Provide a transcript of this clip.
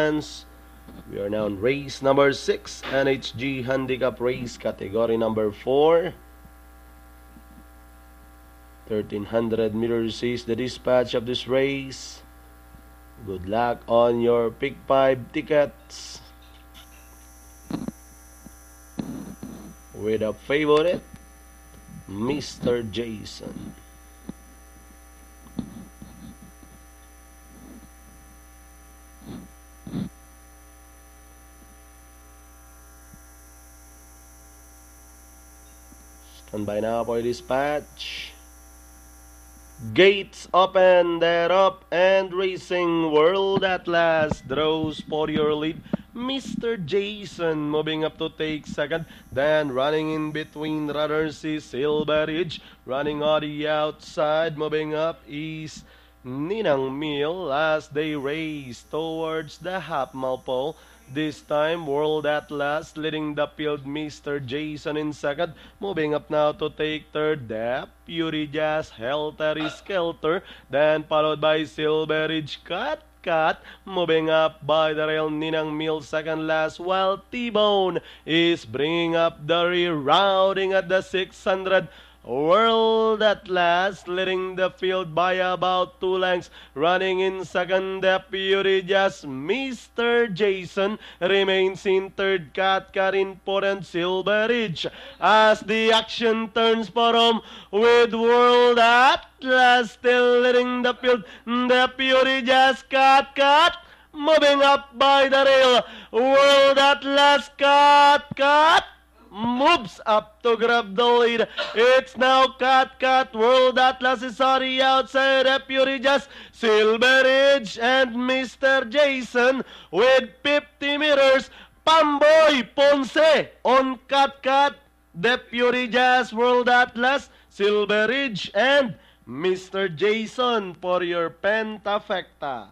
fans. We are now in race number 6, NHG Handicap Race, category number 4. 1300 meters is the dispatch of this race. Good luck on your pick 5 tickets. With a favorite, Mr. Jason. Stand by now for dispatch. Gates open, they're up and racing. World Atlas draws for your lead. Mr. Jason moving up to take second. Then running in between runners is Silver Ridge. Running on the outside, moving up is Ninang Mill as they race towards the half-mile pole. This time, World Atlas leading the field, Mr. Jason in second. Moving up now to take third, Deputy Jazz, Helter Skelter. Then followed by Silver Ridge, Cut. Moving up by the rail, Ninang Mill second last, while T-Bone is bringing up the rear, rounding at the 600. World Atlas leading the field by about 2 lengths. Running in second, Deputy Jazz. Mr. Jason remains in third. Cat in fourth, and Silver Ridge as the action turns for home with World Atlas still leading the field. Deputy Jazz, Cat moving up by the rail. World Atlas, Cat moves up to grab the lead. It's now Cat. World Atlas is on the outside. Deputy Jazz, Silver Ridge, and Mr. Jason with 50 meters. Pamboy Ponce on Cat. Deputy Jazz, World Atlas, Silver Ridge, and Mr. Jason for your Pentafecta.